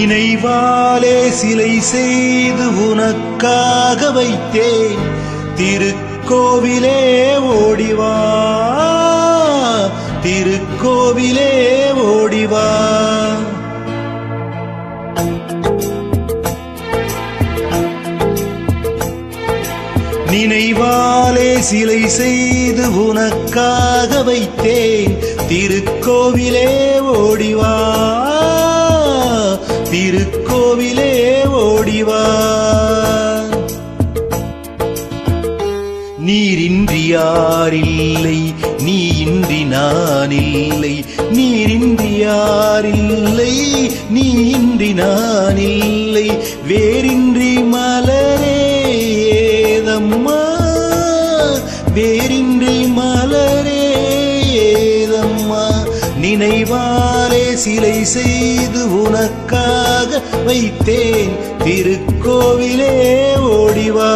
நினைவாலே சிலை செய்து உனக்காக வைத்தேன் திருக்கோவிலே ஓடிவா திருக்கோவிலே ஓடிவா. நினைவாலே சிலை செய்து உனக்காக வைத்தேன் திருக்கோவிலே ஓடிவா திருக்கோவிலே ஓடிவா. நீரின்றி யாரில்லை நீ இன்றி நான் இல்லை நீரின்றி யாரில்லை நீ இன்றி நான் இல்லை வேரின்றி மலரே ஏதம்மா வேரின்றி மலரே ஏதம்மா. நினைவாலே சிலை செய்து உனக்காக வைத்தேன் திருக்கோவிலே ஓடிவா.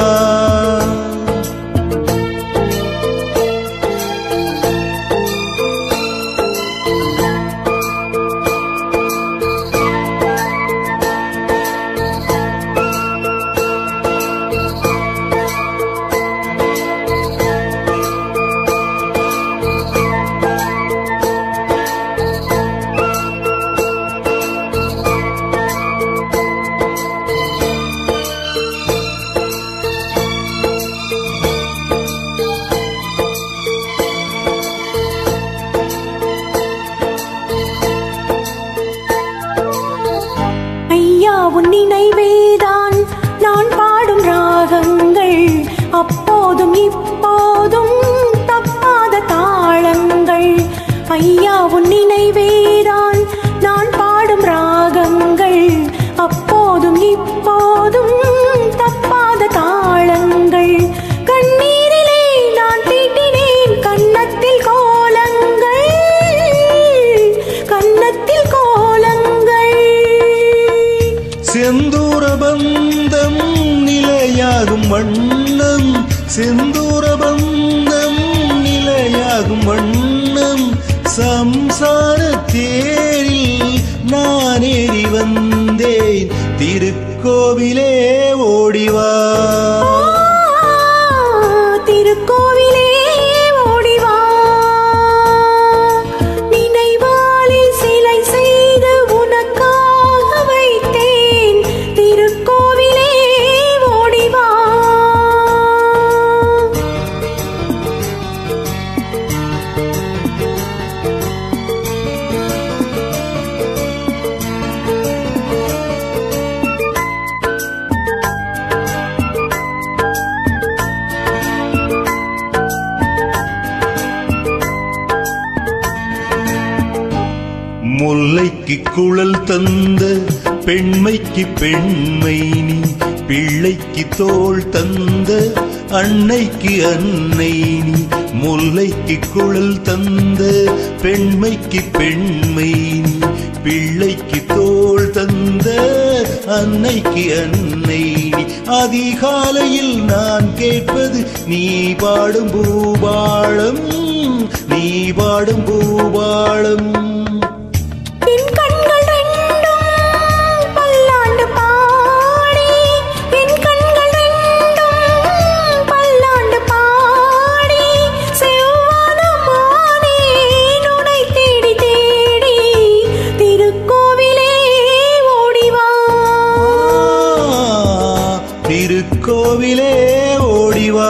உன் நினைவேதான் நான் பாடும் ராகங்கள் அப்போதும் இப்போதும் தப்பாத தாளங்கள். ஐயா உன் நினைவேதான் நான் பாடும் ராகங்கள் அப்போதும் இப்போதும் தப்பாத தாளங்கள். கண்ணீரிலே நான் தீட்டினேன் கன்னத்தில் கோலங்கள் கன்னத்தில் கோலங்கள். செந்தூர பந்தம் நிலையாகும் வண்ணம் செந்தூர பந்தம் நிலையாகும் வண்ணம் சம்சார தேரில் நான் ஏறி வந்தேன் திருக்கோவிலே ஓடிவா திருக்கோவிலே ஓடிவா. நினைவாலில் சிலை செய்து உனக்காக வைத்தேன் திருக்கோவிலே ஓடிவா. முல்லைக்கு குழல் தந்த பெண்மைக்கு பெண்மை நீ பிள்ளைக்கு தோள் தந்த அன்னைக்கு அன்னை நீ. முல்லைக்கு குழல் தந்த பெண்மைக்கு பெண்மை நீ பிள்ளைக்கு தோள் தந்த அன்னைக்கு அன்னை நீ. அதிகாலையில் நான் கேட்பது நீ பாடும் பூபாளம் நீ பாடும் பூபாளம். திருக்கோவிலே ஓடிவா.